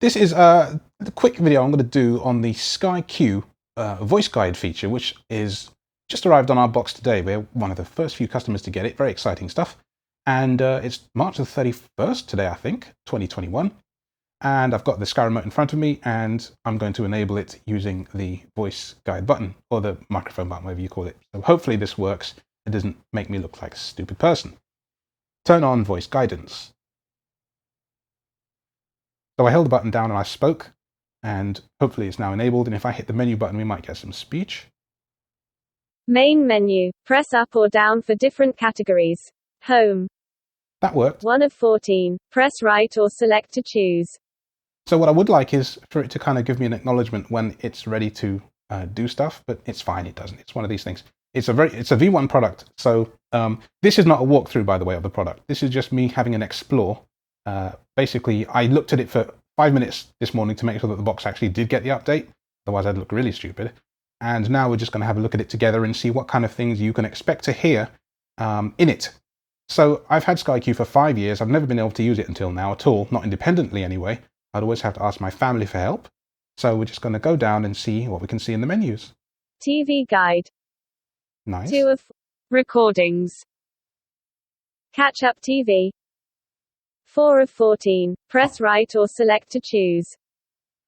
This is a quick video I'm going to do on the Sky Q voice guide feature, which is just arrived on our box today. We're one of the first few customers to get it. Very exciting stuff. And it's March the 31st today, I think, 2021. And I've got the Sky remote in front of me, and I'm going to enable it using the voice guide button, or the microphone button, whatever you call it. So hopefully this works. It doesn't make me look like a stupid person. Turn on voice guidance. So I held the button down and I spoke, and hopefully it's now enabled. And if I hit the menu button, we might get some speech. Main menu. Press up or down for different categories. Home. That worked. 1 of 14. Press right or select to choose. So what I would like is for it to kind of give me an acknowledgement when it's ready to do stuff, but it's fine. It doesn't. It's one of these things. It's a V1 product. So this is not a walkthrough, by the way, of the product. This is just me having an explore. Basically, I looked at it for 5 minutes this morning to make sure that the box actually did get the update. Otherwise, I'd look really stupid. And now we're just going to have a look at it together and see what kind of things you can expect to hear in it. So I've had Sky Q for 5 years. I've never been able to use it until now at all, not independently anyway. I'd always have to ask my family for help. So we're just going to go down and see what we can see in the menus. TV guide. Nice. 2 of recordings. Catch up TV. 4 of 14. Press right or select to choose.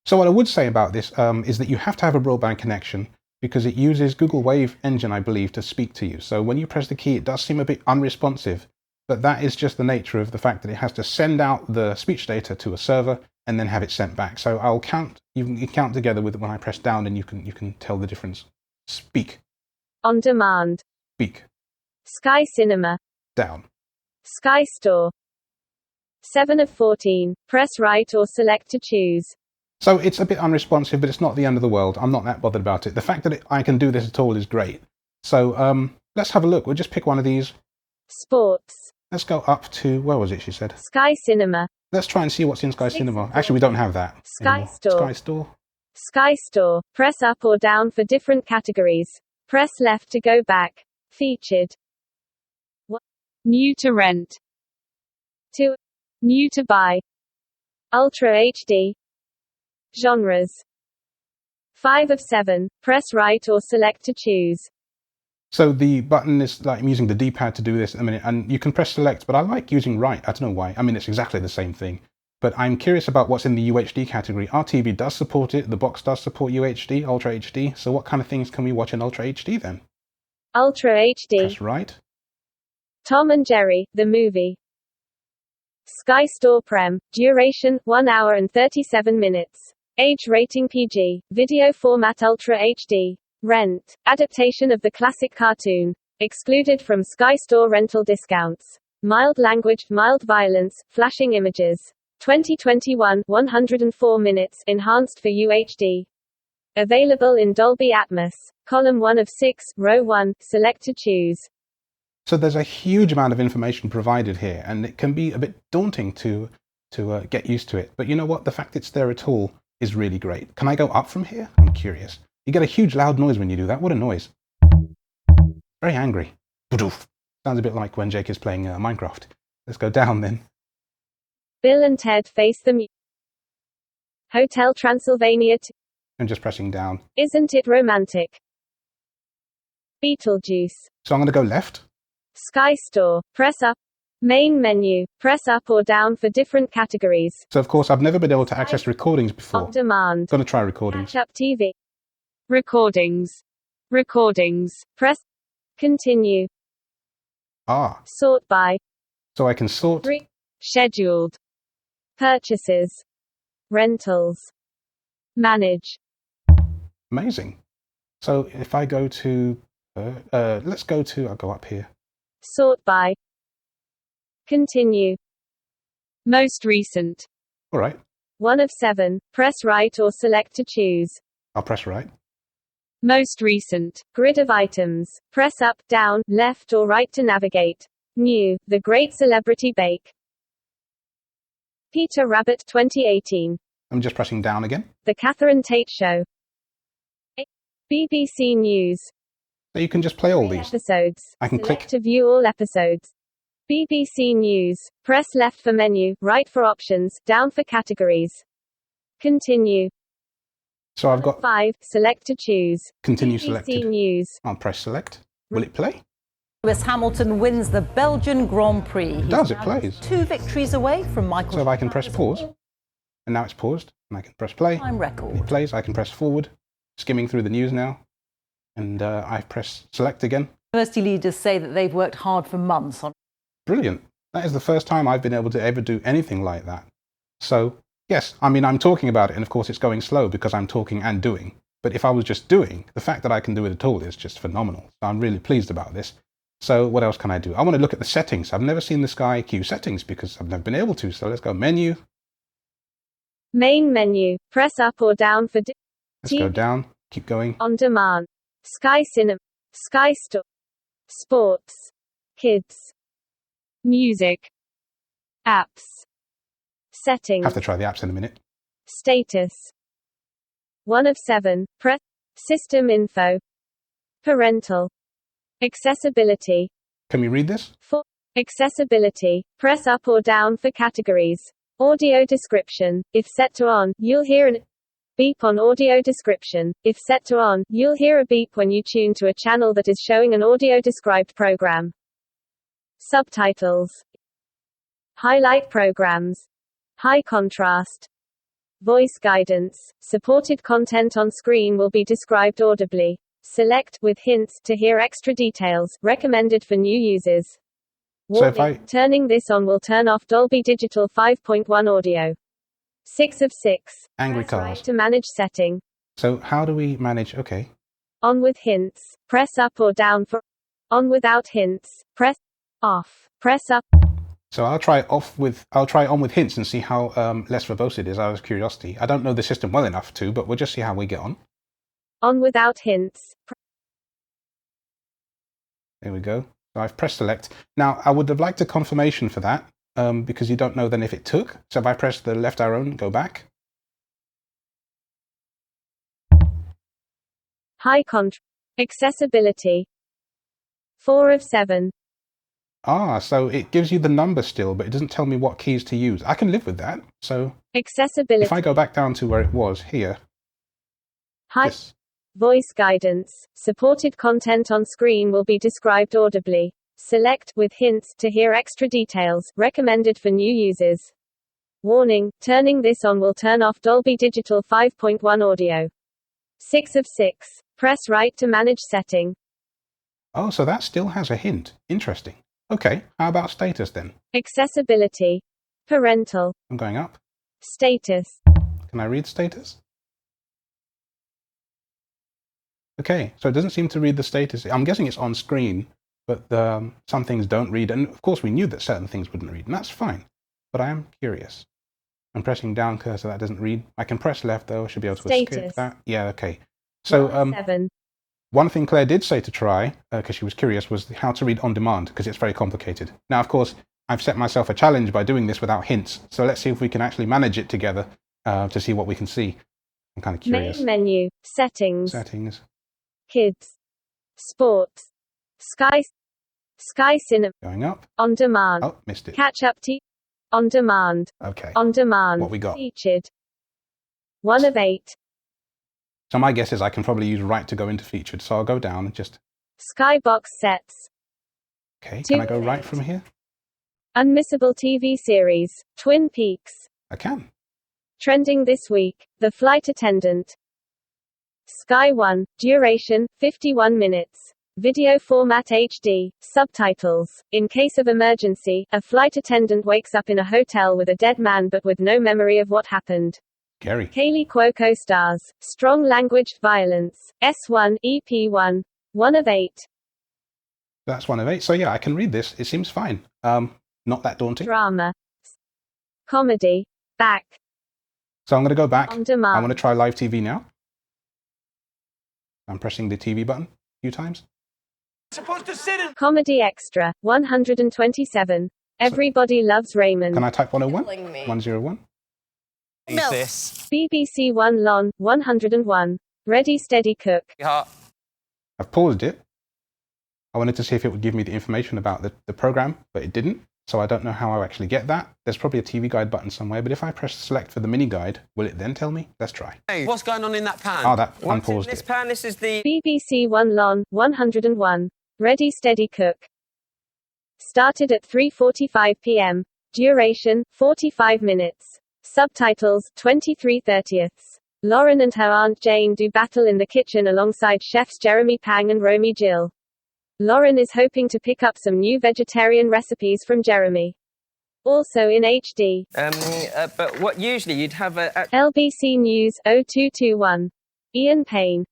So what I would say about this is that you have to have a broadband connection because it uses Google Wave Engine, I believe, to speak to you. So when you press the key, it does seem a bit unresponsive, but that is just the nature of the fact that it has to send out the speech data to a server and then have it sent back. So I'll count. You can count together with when I press down, and you can tell the difference. Speak. On demand. Speak. Sky Cinema. Down. Sky Store. 7 of 14. Press right or select to choose. So it's a bit unresponsive, but it's not the end of the world. I'm not that bothered about it. The fact that I can do this at all is great. So let's have a look. We'll just pick one of these. Sports. Let's go up to, where was it, she said? Sky Cinema. Let's try and see what's in Sky Cinema. Actually, we don't have that Sky anymore. Store. Sky Store. Sky Store. Press up or down for different categories. Press left to go back. Featured. 1. New to rent. 2. New to buy. Ultra HD. Genres. 5 of 7. Press right or select to choose. So the button is like I'm using the D-pad to do this at the minute, and you can press select, but I like using right. I don't know why. I mean, it's exactly the same thing. But I'm curious about what's in the UHD category. Our TV does support it. The box does support UHD, Ultra HD. So what kind of things can we watch in Ultra HD then? Ultra HD. Press right. Tom and Jerry, the movie. Sky Store Prem. Duration, 1 hour and 37 minutes. Age rating PG. Video format Ultra HD. Rent. Adaptation of the classic cartoon. Excluded from Sky Store rental discounts. Mild language, mild violence, flashing images. 2021, 104 minutes, enhanced for UHD. Available in Dolby Atmos. Column 1 of 6, row 1, select to choose. So there's a huge amount of information provided here, and it can be a bit daunting to get used to it. But you know what? The fact it's there at all is really great. Can I go up from here? I'm curious. You get a huge loud noise when you do that. What a noise. Very angry. Sounds a bit like when Jake is playing Minecraft. Let's go down then. Bill and Ted Face the Hotel Transylvania 2. I'm just pressing down. Isn't it romantic? Beetlejuice. So I'm going to go left. Sky Store. Press up. Main menu. Press up or down for different categories. So of course I've never been able to access recordings before. On demand. Going to try recordings. Catch up TV. Recordings. Recordings. Press. Continue. Ah. Sort by. So I can sort. Scheduled. Purchases. Rentals. Manage. Amazing. So if I go to, I'll go up here. Sort by. Continue. Most recent. All right. 1 of 7. Press right or select to choose. I'll press right. Most recent. Grid of items. Press up, down, left or right to navigate. New. The Great Celebrity Bake. Peter Rabbit 2018. I'm just pressing down again. The Catherine Tate Show. BBC News. So you can just play all these. Episodes. I can Select click. to view all episodes. BBC News. Press left for menu, right for options, down for categories. Continue. So I've got 5. Select to choose. continue BBC selected. News. I'll press select. Will it play? Lewis Hamilton wins the Belgian Grand Prix. It does, it plays. 2 victories away from Michael. So if I can press pause, and now it's paused, and I can press play, Time record. it plays. I can press forward, skimming through the news now, and I press select again. University leaders say that they've worked hard for months on. Brilliant. That is the first time I've been able to ever do anything like that. So, yes, I mean, I'm talking about it, and of course it's going slow because I'm talking and doing. But if I was just doing, the fact that I can do it at all is just phenomenal. So I'm really pleased about this. So what else can I do? I want to look at the settings. I've never seen the Sky Q settings because I've never been able to. So let's go menu. Main menu. Press up or down for Let's go down. Keep going. On demand. Sky Cinema. Sky Store. Sports. Kids. Music. Apps. Settings. Have to try the apps in a minute. Status. 1 of 7. Press. System info. Parental. Accessibility. Can we read this? 4. Accessibility. Press up or down for categories. Audio description. If set to on, you'll hear an beep on audio description. If set to on, you'll hear a beep when you tune to a channel that is showing an audio described program. Subtitles. Highlight programs. High contrast. Voice guidance. Supported content on screen will be described audibly. Select, with hints, to hear extra details, recommended for new users. Warning, So if turning this on will turn off Dolby Digital 5.1 audio. 6 of 6. Angry Press cars. right to manage setting. So how do we manage? Okay. On with hints. Press up or down for on without hints. Press off. Press up. So I'll try on with hints and see how less verbose it is out of curiosity. I don't know the system well enough to, but we'll just see how we get on. On without hints. There we go. So I've pressed select. Now I would have liked a confirmation for that because you don't know then if it took. So if I press the left arrow and go back. High contrast. Accessibility. 4 of 7. Ah, so it gives you the number still, but it doesn't tell me what keys to use. I can live with that. So Accessibility. if I go back down to where it was here. High This. voice guidance. Supported content on screen will be described audibly. Select, with hints, to hear extra details, recommended for new users. Warning, turning this on will turn off Dolby Digital 5.1 audio. 6 of 6. Press right to manage setting. Oh, so that still has a hint. Interesting. Okay, how about status then? Accessibility. Parental. I'm going up. Status. Can I read status? Okay, so it doesn't seem to read the status. I'm guessing it's on screen, but some things don't read. And of course, we knew that certain things wouldn't read, and that's fine. But I am curious. I'm pressing down cursor, that doesn't read. I can press left, though. I should be able to escape that. Yeah, okay. So 7. one thing Claire did say to try, because she was curious, was how to read on demand, because it's very complicated. Now, of course, I've set myself a challenge by doing this without hints. So let's see if we can actually manage it together to see what we can see. I'm kind of curious. Main menu. Settings. Settings. Kids. Sports. Sky Cinema. Going up. On demand. Oh, missed it. Catch up to. On demand. Okay. On demand. What we got? Featured. 1 of 8. So my guess is I can probably use right to go into featured. So I'll go down and just... Skybox sets. Okay, 2 can I go of right 8. from here? Unmissable TV series. Twin Peaks. I can. Trending this week. The Flight Attendant. Sky 1. Duration, 51 minutes. Video format HD. Subtitles. In case of emergency, a flight attendant wakes up in a hotel with a dead man but with no memory of what happened. Gary. Kaylee Cuoco stars. Strong language violence. S1, EP1. 1 of 8. That's 1 of 8. So yeah, I can read this. It seems fine. Not that daunting. Drama. Comedy. Back. So I'm going to go back. On demand. I want to try live TV now. I'm pressing the TV button a few times. Supposed to sit in. Comedy Extra. 127. Everybody Loves Raymond. Can I type 101? Killing me. 101? No. This. BBC One Lon. 101. Ready Steady Cook. Yeah. I've paused it. I wanted to see if it would give me the information about the program, but it didn't. So I don't know how I actually get that. There's probably a TV guide button somewhere, but if I press select for the mini guide, will it then tell me? Let's try. Hey, what's going on in that pan? Oh, that What's unpaused in this it. pan? This is the BBC One Lon 101. Ready, steady, cook. Started at 3:45 p.m. Duration 45 minutes. Subtitles 23/30. Lauren and her Aunt Jane do battle in the kitchen alongside chefs Jeremy Pang and Romy Jill. Lauren is hoping to pick up some new vegetarian recipes from Jeremy. Also in HD. but what usually you'd have a LBC News 0221. Ian Payne.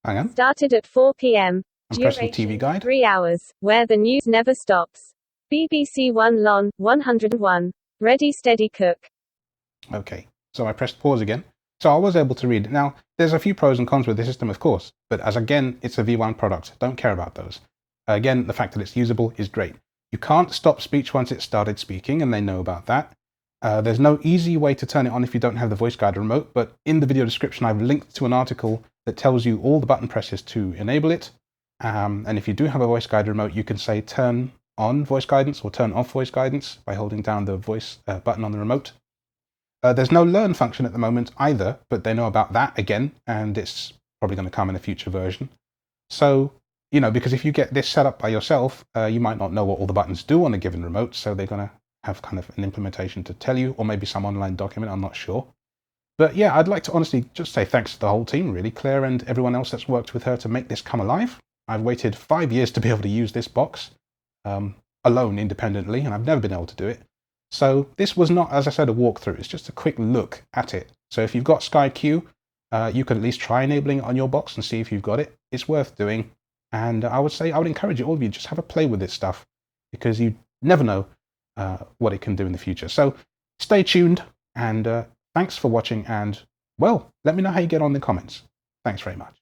Hang on. Started at 4 p.m. I'm pressing TV guide. 3 hours. Where the news never stops. BBC One Lon 101. Ready, steady, cook. Okay, so I pressed pause again. So I was able to read it. Now, there's a few pros and cons with the system, of course, but as again, it's a V1 product. Don't care about those. Again, the fact that it's usable is great. You can't stop speech once it started speaking, and they know about that. There's no easy way to turn it on if you don't have the voice guide remote, but in the video description, I've linked to an article that tells you all the button presses to enable it. And if you do have a voice guide remote, you can say turn on voice guidance or turn off voice guidance by holding down the voice button on the remote. There's no learn function at the moment either, but they know about that again, and it's probably going to come in a future version. So, you know, because if you get this set up by yourself, you might not know what all the buttons do on a given remote, so they're going to have kind of an implementation to tell you, or maybe some online document, I'm not sure. But yeah, I'd like to honestly just say thanks to the whole team, really, Claire and everyone else that's worked with her to make this come alive. I've waited 5 years to be able to use this box alone, independently, and I've never been able to do it. So this was not, as I said, a walkthrough. It's just a quick look at it. So if you've got Sky Q, you could at least try enabling it on your box and see if you've got it. It's worth doing. And I would encourage all of you, just have a play with this stuff, because you never know what it can do in the future. So stay tuned, and thanks for watching, and, well, let me know how you get on in the comments. Thanks very much.